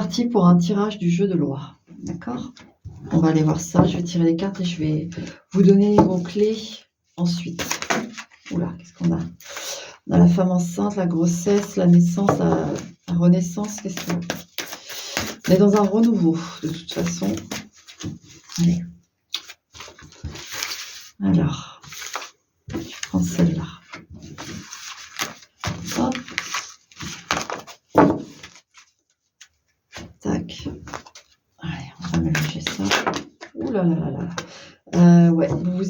parti pour un tirage du jeu de loi. D'accord? On va aller voir ça. Je vais tirer les cartes et je vais vous donner les mots-clés ensuite. Oula, qu'est-ce qu'on a? On a la femme enceinte, la grossesse, la naissance, la renaissance. Qu'est-ce que... On est dans un renouveau, de toute façon. Allez. Alors, je prends celle-là. Hop. Tac. Allez, on va mélanger ça. Ouh là là là là. Ouais, vous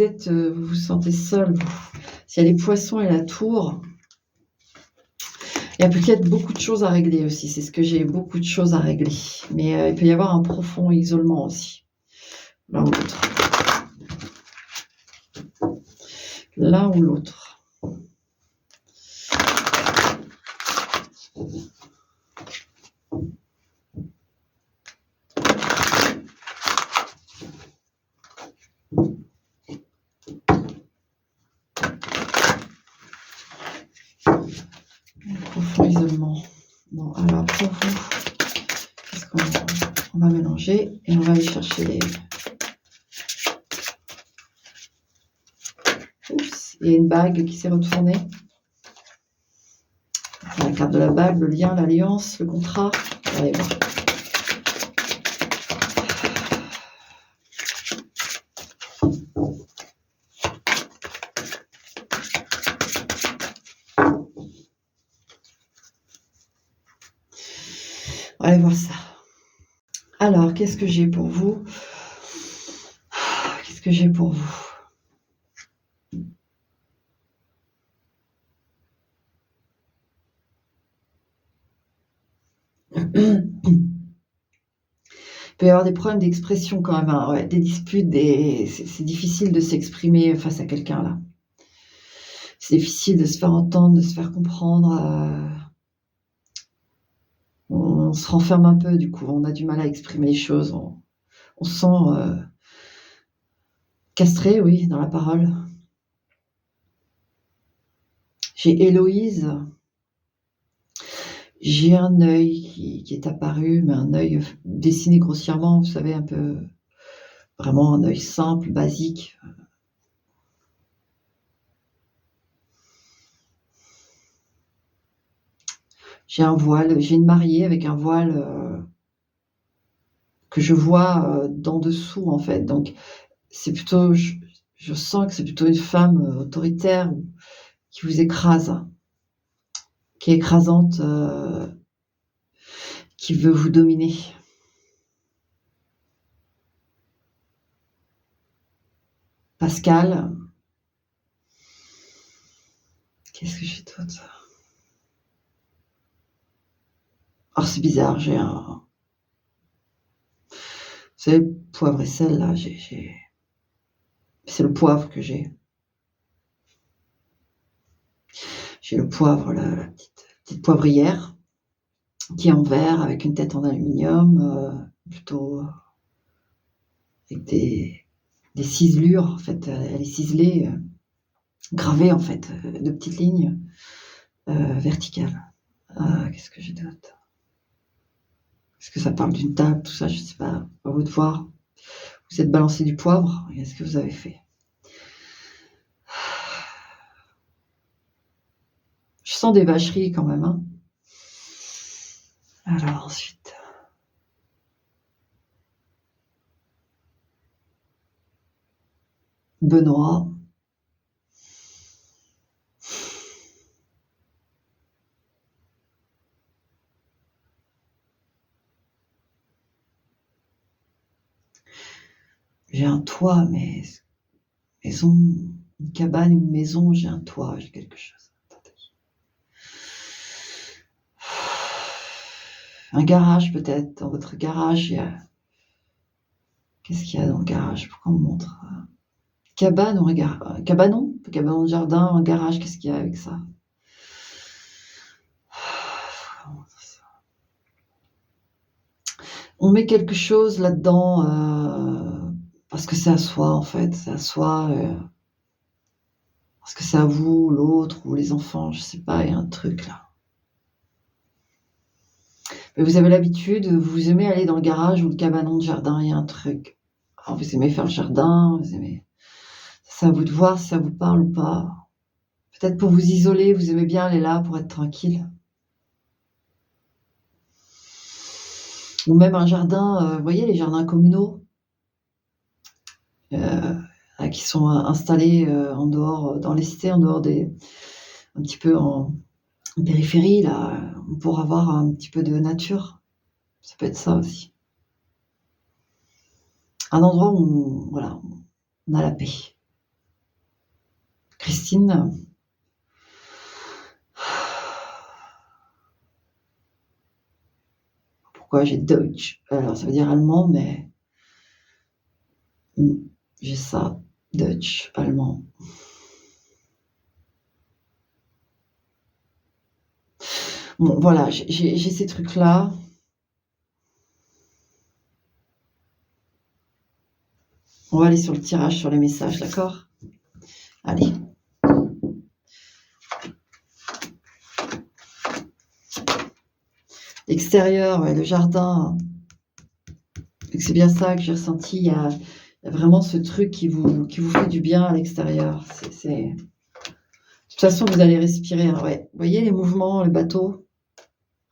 vous sentez seul. S'il y a les poissons et la tour, il y a peut-être beaucoup de choses à régler aussi. C'est ce que j'ai, beaucoup de choses à régler. Mais il peut y avoir un profond isolement aussi. L'un ou l'autre. L'un ou l'autre. Profond isolement. Bon, alors pour vous, qu'est-ce qu'on va mélanger et on va aller chercher les... Oups, il y a une bague qui s'est retournée. La carte de la bague, le lien, l'alliance, le contrat. Allez, bon. On va aller voir ça. Alors, qu'est-ce que j'ai pour vous? Qu'est-ce que j'ai pour vous? Il peut y avoir des problèmes d'expression quand même, hein, ouais, des disputes, c'est difficile de s'exprimer face à quelqu'un là. C'est difficile de se faire entendre, de se faire comprendre. On se renferme un peu, du coup, on a du mal à exprimer les choses. On se sent castré, oui, dans la parole. J'ai Héloïse. J'ai un œil qui est apparu, mais un œil dessiné grossièrement, vous savez, un peu, vraiment un œil simple, basique. J'ai un voile, j'ai une mariée avec un voile que je vois d'en dessous, en fait. Donc, c'est plutôt, je sens que c'est plutôt une femme autoritaire qui vous écrase, qui est écrasante, qui veut vous dominer. Pascal. Qu'est-ce que j'ai d'autre? Oh, c'est bizarre, j'ai un... Vous savez, poivre et sel, là, c'est le poivre que j'ai. J'ai le poivre, la petite poivrière, qui est en verre, avec une tête en aluminium, plutôt avec des ciselures, en fait. Elle est ciselée, gravée, en fait, de petites lignes verticales. Qu'est-ce que j'ai d'autre? Est-ce que ça parle d'une table, tout ça? Je sais pas, à vous de voir. Vous êtes balancé du poivre, et qu'est-ce que vous avez fait? Je sens des vacheries quand même, hein. Alors ensuite... Benoît. J'ai un toit, mais maison, une cabane, une maison, j'ai un toit, j'ai quelque chose. Attendez. Un garage peut-être, dans votre garage, il y a... Qu'est-ce qu'il y a dans le garage? Pourquoi on me montre? Cabane ou un cabanon? Cabanon de jardin, un garage, qu'est-ce qu'il y a avec ça? On met quelque chose là-dedans parce que c'est à soi, en fait. C'est à soi. Parce que c'est à vous, l'autre, ou les enfants, je sais pas, il y a un truc là. Mais vous avez l'habitude, vous aimez aller dans le garage ou le cabanon de jardin, il y a un truc. Alors, vous aimez faire le jardin, vous aimez... C'est à vous de voir si ça vous parle ou pas. Peut-être pour vous isoler, vous aimez bien aller là pour être tranquille. Ou même un jardin, vous voyez les jardins communaux qui sont installés en dehors, dans les cités, en dehors des... un petit peu en périphérie, là, pour avoir un petit peu de nature. Ça peut être ça aussi. Un endroit où voilà, on a la paix. Christine, pourquoi j'ai Deutsch? Alors ça veut dire allemand, mais j'ai ça, Deutsch, allemand. Bon, voilà, j'ai ces trucs-là. On va aller sur le tirage, sur les messages, d'accord? Allez. L'extérieur, ouais, le jardin. C'est bien ça que j'ai ressenti. Il y a vraiment ce truc qui vous fait du bien à l'extérieur. De toute façon, vous allez respirer. Hein, ouais. Vous voyez les mouvements, le bateau?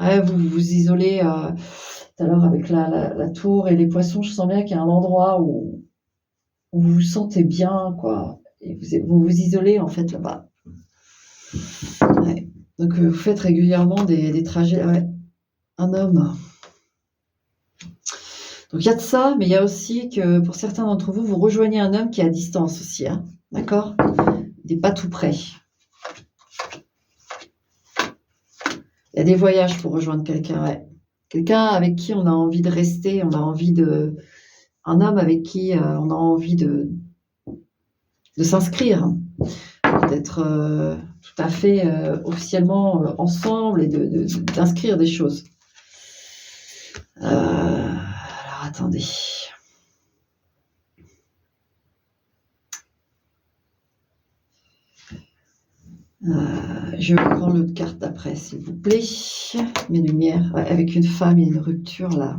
Ouais, vous vous isolez tout à l'heure avec la tour et les poissons. Je sens bien qu'il y a un endroit où vous vous sentez bien, quoi. Et vous vous isolez, en fait, là-bas. Ouais. Donc, vous faites régulièrement des trajets. Ouais. Un homme. Donc, il y a de ça, mais il y a aussi que pour certains d'entre vous, vous rejoignez un homme qui est à distance aussi. Hein. D'accord? Il n'est pas tout près. Il y a des voyages pour rejoindre quelqu'un. Ouais. Quelqu'un avec qui on a envie de rester, on a envie de... Un homme avec qui on a envie de s'inscrire, d'être tout à fait officiellement ensemble et d'inscrire des choses. Alors, attendez. Je prends l'autre carte d'après, s'il vous plaît. Mes lumières. Ouais, avec une femme, il y a une rupture, là.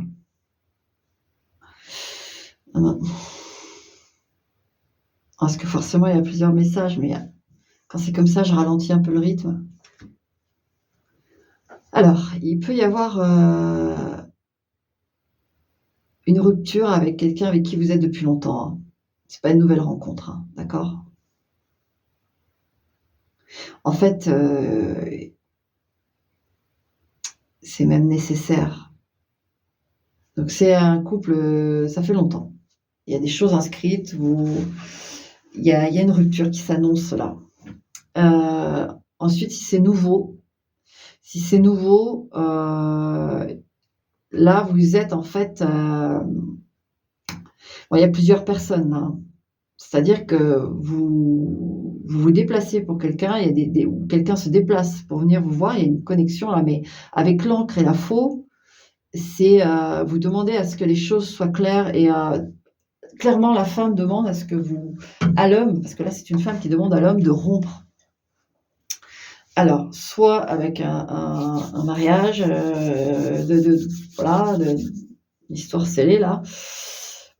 Parce que forcément, il y a plusieurs messages, mais quand c'est comme ça, je ralentis un peu le rythme. Alors, il peut y avoir une rupture avec quelqu'un avec qui vous êtes depuis longtemps. Hein. C'est pas une nouvelle rencontre, hein, d'accord? En fait, c'est même nécessaire. Donc c'est un couple, ça fait longtemps. Il y a des choses inscrites où il y a une rupture qui s'annonce là. Ensuite, si c'est nouveau, là vous êtes en fait, bon, il y a plusieurs personnes. Hein. C'est-à-dire que vous vous déplacez pour quelqu'un, il y a quelqu'un se déplace pour venir vous voir, il y a une connexion là, mais avec l'encre et la faux, c'est vous demandez à ce que les choses soient claires et clairement la femme demande à ce que à l'homme, parce que là c'est une femme qui demande à l'homme de rompre. Alors, soit avec un mariage, voilà, l'histoire scellée là,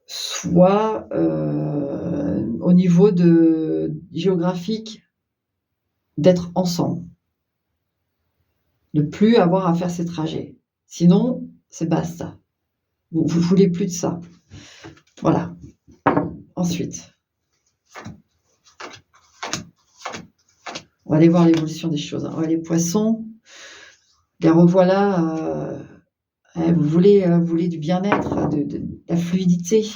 soit au niveau géographique, d'être ensemble, ne plus avoir à faire ces trajets. Sinon, c'est basta. Vous voulez plus de ça. Voilà. Ensuite, on va aller voir l'évolution des choses. Hein. Les poissons, les revoilà. Vous voulez du bien-être, de la fluidité.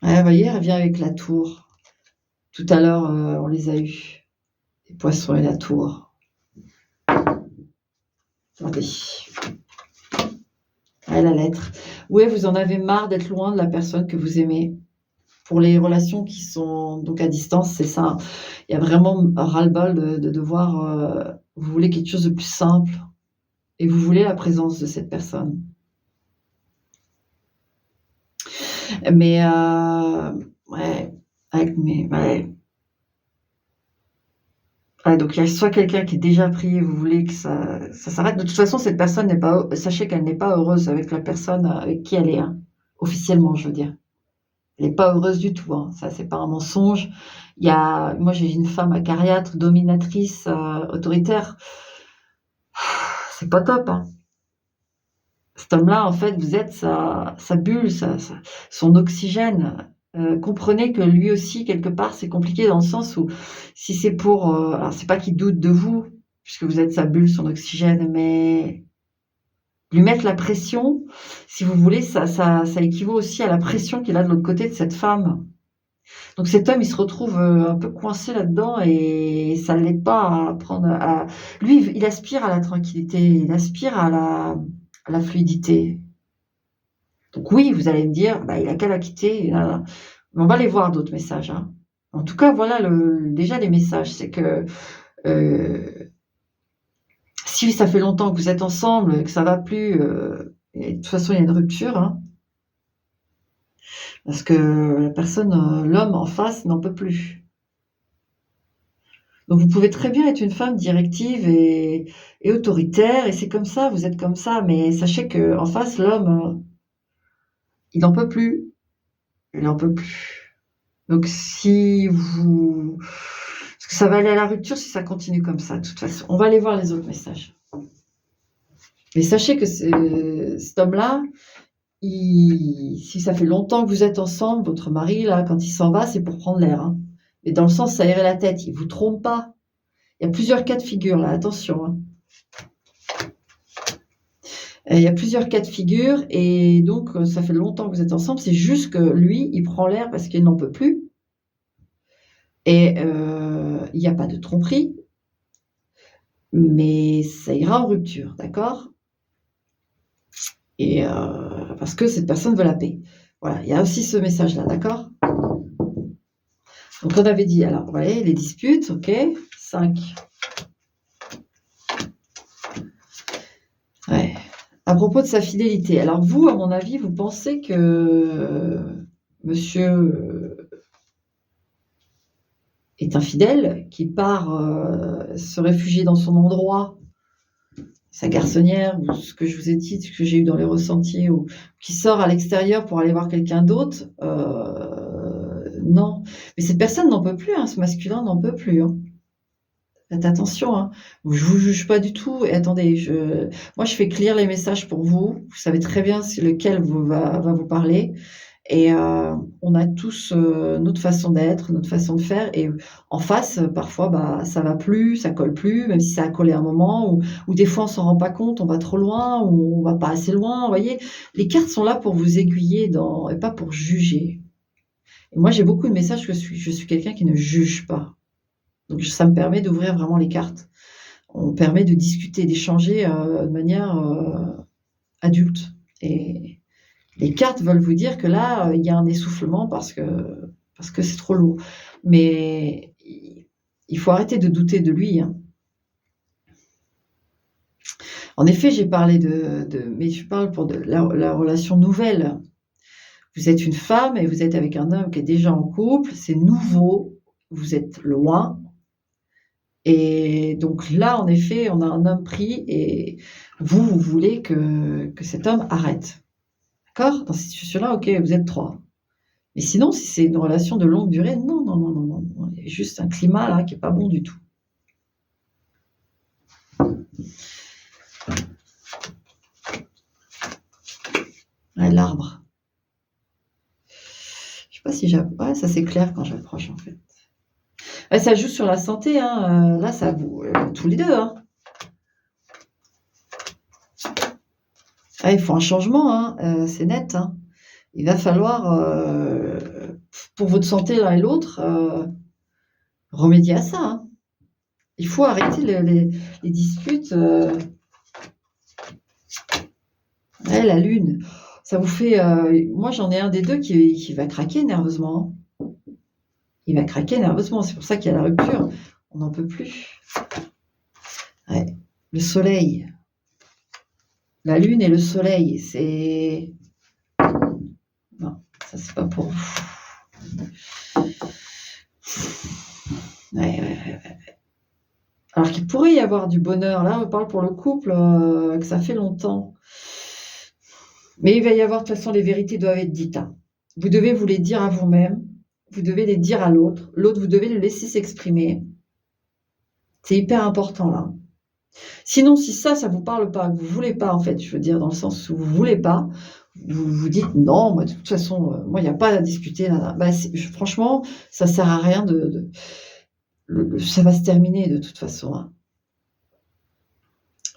Vous voyez, elle vient avec la tour. Tout à l'heure, on les a eus. Les poissons et la tour. Attendez. La lettre. Ouais, vous en avez marre d'être loin de la personne que vous aimez. Pour les relations qui sont donc à distance, c'est ça. Il y a vraiment un ras-le-bol de devoir... vous voulez quelque chose de plus simple. Et vous voulez la présence de cette personne. Mais, ouais, ouais. Ouais, donc il y a soit quelqu'un qui est déjà pris, vous voulez que ça s'arrête. De toute façon, cette personne n'est pas, sachez qu'elle n'est pas heureuse avec la personne avec qui elle est, hein, officiellement, je veux dire. Elle n'est pas heureuse du tout, hein. Ça, c'est pas un mensonge. Moi, j'ai une femme acariâtre, dominatrice, autoritaire. C'est pas top, hein. Cet homme-là, en fait, vous êtes sa bulle, son oxygène. Comprenez que lui aussi, quelque part, c'est compliqué dans le sens où si c'est pour... alors, c'est pas qu'il doute de vous, puisque vous êtes sa bulle, son oxygène, mais lui mettre la pression, si vous voulez, ça équivaut aussi à la pression qu'il a de l'autre côté de cette femme. Donc cet homme, il se retrouve un peu coincé là-dedans et ça ne l'aide pas à prendre... Lui, il aspire à la tranquillité, il aspire à la fluidité. Donc oui, vous allez me dire, bah, il a qu'à la quitter. Là. On va aller voir d'autres messages, hein. En tout cas, voilà déjà les messages. C'est que si ça fait longtemps que vous êtes ensemble, que ça va plus, et de toute façon, il y a une rupture, hein, parce que la personne, l'homme en face n'en peut plus. Donc vous pouvez très bien être une femme directive et autoritaire, et c'est comme ça, vous êtes comme ça, mais sachez que en face, l'homme, il n'en peut plus. Il n'en peut plus. Donc si vous... Parce que ça va aller à la rupture si ça continue comme ça, de toute façon. On va aller voir les autres messages. Mais sachez que cet homme-là, si ça fait longtemps que vous êtes ensemble, votre mari, là, quand il s'en va, c'est pour prendre l'air, hein. Mais dans le sens, s'aérer la tête, il ne vous trompe pas. Il y a plusieurs cas de figure, là, attention, hein. Il y a plusieurs cas de figure, et donc ça fait longtemps que vous êtes ensemble, c'est juste que lui, il prend l'air parce qu'il n'en peut plus. Et il n'y a pas de tromperie, mais ça ira en rupture, d'accord? Et parce que cette personne veut la paix. Voilà, il y a aussi ce message-là, d'accord? Donc on avait dit, alors, vous voyez, les disputes, ok, 5. Ouais. À propos de sa fidélité, alors vous, à mon avis, vous pensez que monsieur est infidèle, qui part se réfugier dans son endroit, sa garçonnière, ou ce que je vous ai dit, ce que j'ai eu dans les ressentis, ou qui sort à l'extérieur pour aller voir quelqu'un d'autre, non. Mais cette personne n'en peut plus, hein, ce masculin n'en peut plus, hein. Faites attention, hein. Je vous juge pas du tout. Et attendez, moi je fais clear les messages pour vous. Vous savez très bien lequel va vous parler. Et on a tous notre façon d'être, notre façon de faire. Et en face, parfois, bah, ça va plus, ça colle plus, même si ça a collé un moment, ou des fois on s'en rend pas compte, on va trop loin, ou on va pas assez loin. Vous voyez, les cartes sont là pour vous aiguiller et pas pour juger. Et moi, j'ai beaucoup de messages que je suis quelqu'un qui ne juge pas. Donc ça me permet d'ouvrir vraiment les cartes. On permet de discuter, d'échanger de manière adulte. Et les cartes veulent vous dire que là, il y a un essoufflement parce que c'est trop lourd. Mais il faut arrêter de douter de lui, hein. En effet, j'ai parlé mais je parle pour la relation nouvelle. Vous êtes une femme et vous êtes avec un homme qui est déjà en couple, c'est nouveau, vous êtes loin. Et donc là, en effet, on a un homme pris et vous voulez que cet homme arrête. D'accord? Dans cette situation-là, ok, vous êtes 3. Mais sinon, si c'est une relation de longue durée, non, non, non, non, non, non. Il y a juste un climat là qui n'est pas bon du tout. Ouais, l'arbre. Je sais pas si ouais, ça c'est clair quand j'approche en fait. Ouais, ça joue sur la santé, hein. Là, ça vous tous les deux, hein. Ah, il faut un changement, hein. C'est net, hein. Il va falloir, pour votre santé l'un et l'autre, remédier à ça, hein. Il faut arrêter les disputes. Ouais, la lune, ça vous fait... moi, j'en ai un des deux qui va craquer nerveusement, hein. Il va craquer nerveusement, c'est pour ça qu'il y a la rupture. On n'en peut plus. Ouais. Le soleil. La lune et le soleil, c'est... Non, ça c'est pas pour vous. Ouais. Alors qu'il pourrait y avoir du bonheur. Là, on parle pour le couple, que ça fait longtemps. Mais il va y avoir, de toute façon, les vérités doivent être dites, hein. Vous devez vous les dire à vous-même, vous devez les dire à l'autre. L'autre, vous devez le laisser s'exprimer. C'est hyper important, là. Sinon, si ça vous parle pas, que vous voulez pas, en fait, je veux dire, dans le sens où vous voulez pas, vous vous dites: «Non, moi, de toute façon, moi, il y a pas à discuter, nin nin». Bah, franchement, ça sert à rien ça va se terminer de toute façon, hein.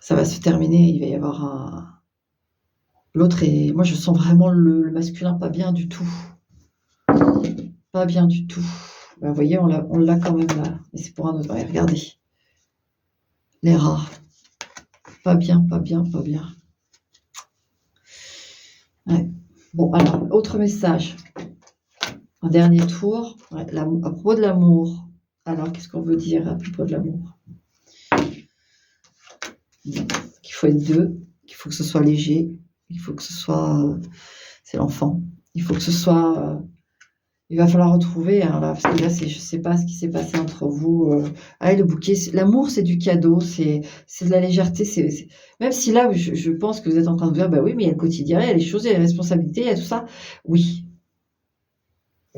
Ça va se terminer, il va y avoir l'autre est moi, je sens vraiment le masculin pas bien du tout. Pas bien du tout. Bah, vous voyez, on l'a quand même là, mais c'est pour un autre. Ouais, regardez. Les rats. Pas bien, pas bien, pas bien. Ouais. Bon, alors, autre message. Un dernier tour. Ouais, à propos de l'amour. Alors, qu'est-ce qu'on veut dire à propos de l'amour? Qu'il faut être deux, qu'il faut que ce soit léger, il faut que ce soit... c'est l'enfant. Il faut que ce soit... il va falloir retrouver, hein, là, parce que là, je sais pas ce qui s'est passé entre vous. Le bouquet, l'amour, c'est du cadeau, c'est de la légèreté. Même si là, je pense que vous êtes en train de dire, bah oui, mais il y a le quotidien, il y a les choses, il y a les responsabilités, il y a tout ça. Oui.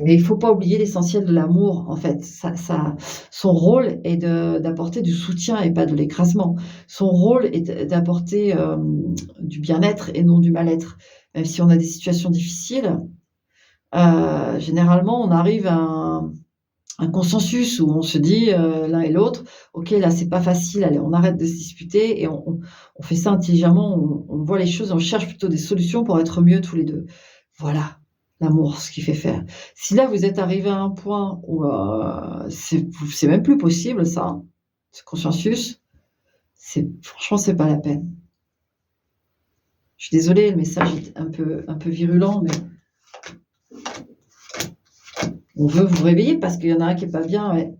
Mais il faut pas oublier l'essentiel de l'amour, en fait. Son rôle est d'apporter du soutien et pas de l'écrasement. Son rôle est d'apporter du bien-être et non du mal-être. Même si on a des situations difficiles, généralement, on arrive à un consensus où on se dit l'un et l'autre, ok, là c'est pas facile, allez, on arrête de se disputer et on fait ça intelligemment, on voit les choses, on cherche plutôt des solutions pour être mieux tous les deux. Voilà, l'amour, ce qui fait faire. Si là vous êtes arrivé à un point où c'est même plus possible ça, ce consensus, franchement c'est pas la peine. Je suis désolée, le message est un peu virulent, mais on veut vous réveiller parce qu'il y en a un qui est pas bien, ouais.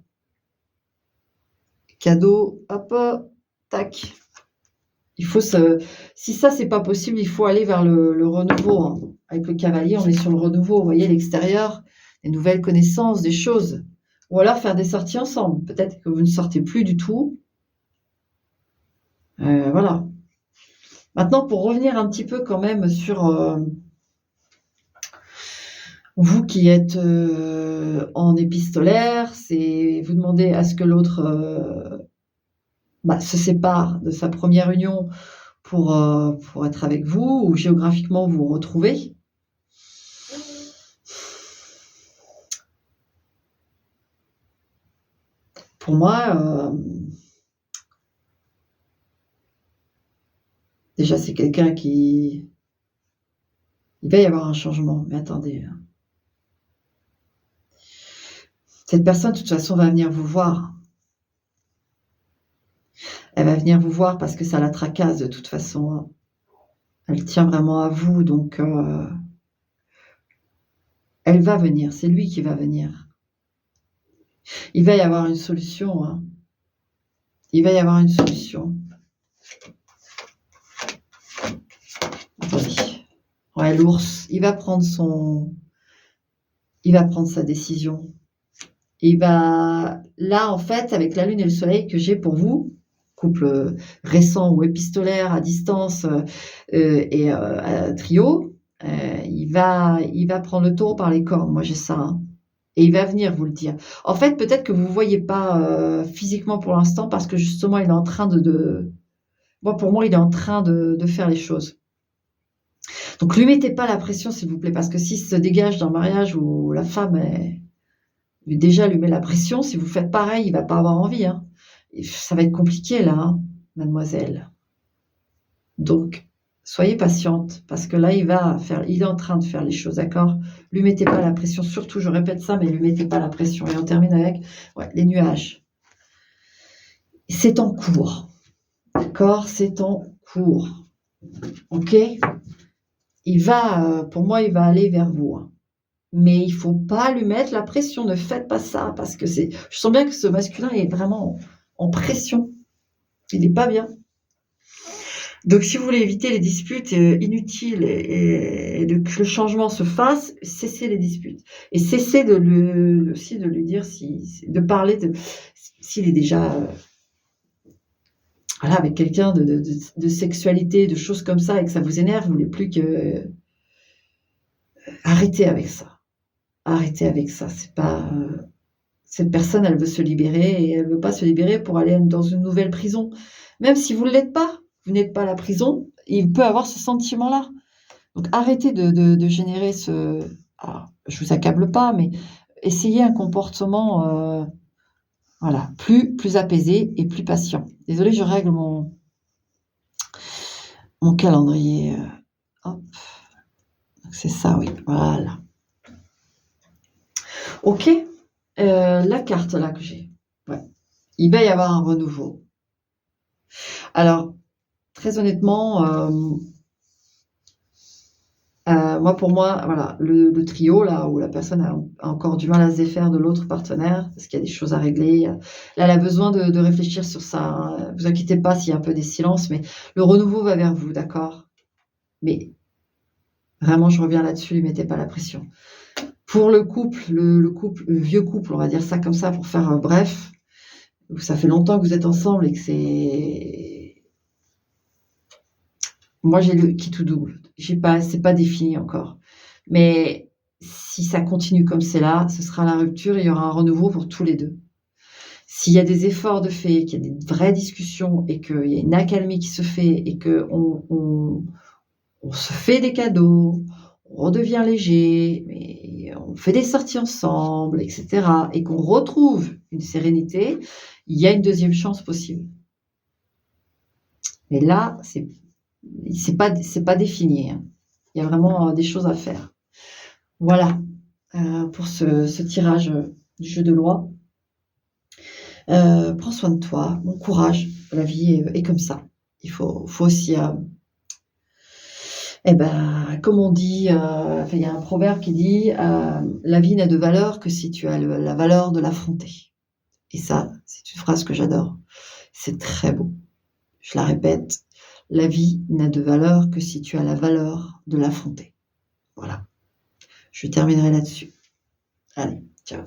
Cadeau, hop, tac. Il faut si ça c'est pas possible, il faut aller vers le renouveau, hein. Avec le cavalier, on est sur le renouveau. Vous voyez l'extérieur, des nouvelles connaissances, des choses. Ou alors faire des sorties ensemble. Peut-être que vous ne sortez plus du tout. Voilà. Maintenant, pour revenir un petit peu quand même sur vous qui êtes en épistolaire, c'est vous demandez à ce que l'autre se sépare de sa première union pour être avec vous, ou géographiquement vous retrouvez. Pour moi, déjà c'est quelqu'un qui... il va y avoir un changement, mais attendez. Cette personne, de toute façon, va venir vous voir. Elle va venir vous voir parce que ça la tracasse de toute façon. Elle tient vraiment à vous, donc elle va venir, c'est lui qui va venir. Il va y avoir une solution, hein. Il va y avoir une solution. Attendez. Ouais, l'ours, il va prendre sa décision. Là, en fait, avec la lune et le soleil que j'ai pour vous, couple récent ou épistolaire, à distance et trio, il va prendre le taureau par les cornes. Moi, j'ai ça, hein. Et il va venir vous le dire. En fait, peut-être que vous ne voyez pas physiquement pour l'instant parce que justement, il est en train pour moi, il est en train de faire les choses. Donc, lui mettez pas la pression, s'il vous plaît, parce que s'il se dégage d'un mariage où la femme déjà lui met la pression, si vous faites pareil, il va pas avoir envie, hein. Ça va être compliqué là, hein, mademoiselle. Donc, soyez patiente, parce que là, il est en train de faire les choses, d'accord? Lui mettez pas la pression, surtout, je répète ça, mais lui mettez pas la pression. Et on termine avec les nuages. C'est en cours, d'accord? C'est en cours, ok? Pour moi, il va aller vers vous, hein. Mais il faut pas lui mettre la pression, ne faites pas ça, parce que je sens bien que ce masculin est vraiment en pression. Il n'est pas bien. Donc, si vous voulez éviter les disputes inutiles et que le changement se fasse, cessez les disputes. Et cessez aussi de lui dire de parler s'il est déjà voilà, avec quelqu'un de sexualité, de choses comme ça, et que ça vous énerve, vous voulez plus que arrêtez avec ça. Arrêtez avec ça. C'est pas, cette personne, elle veut se libérer et elle veut pas se libérer pour aller dans une nouvelle prison. Même si vous ne l'êtes pas, vous n'êtes pas la prison, il peut avoir ce sentiment-là. Donc arrêtez de générer ce alors je vous accable pas, mais essayez un comportement, voilà, plus apaisé et plus patient. Désolée, je règle mon calendrier, hop, donc c'est ça, oui, voilà. OK, la carte là que j'ai, ouais, il va y avoir un renouveau. Alors, très honnêtement, moi, pour moi, voilà, le trio là, où la personne a encore du mal à se défaire de l'autre partenaire, parce qu'il y a des choses à régler, là, elle a besoin de réfléchir sur ça, hein. Vous inquiétez pas s'il y a un peu des silences, mais le renouveau va vers vous, d'accord? Mais vraiment, je reviens là-dessus, lui mettez pas la pression. Pour le couple, le vieux couple, on va dire ça comme ça pour faire, bref, où ça fait longtemps que vous êtes ensemble et que c'est moi, j'ai le qui tout double. J'ai pas c'est pas défini encore. Mais si ça continue comme c'est là, ce sera la rupture et il y aura un renouveau pour tous les 2. S'il y a des efforts de fait, qu'il y a des vraies discussions et qu'il y a une accalmie qui se fait et qu'on se fait des cadeaux, on redevient léger, mais on fait des sorties ensemble et cetera et qu'on retrouve une sérénité, il y a une deuxième chance possible. Mais là, c'est pas défini, hein. Il y a vraiment, des choses à faire. Voilà, pour ce tirage, du jeu de loi. Prends soin de toi, bon courage, la vie est comme ça. Il faut aussi, et ben, comme on dit, enfin, il y a un proverbe qui dit, «La vie n'a de valeur que si tu as la valeur de l'affronter», et ça, c'est une phrase que j'adore. C'est très beau. Je la répète: «La vie n'a de valeur que si tu as la valeur de l'affronter». Voilà, je terminerai là-dessus. Allez, ciao.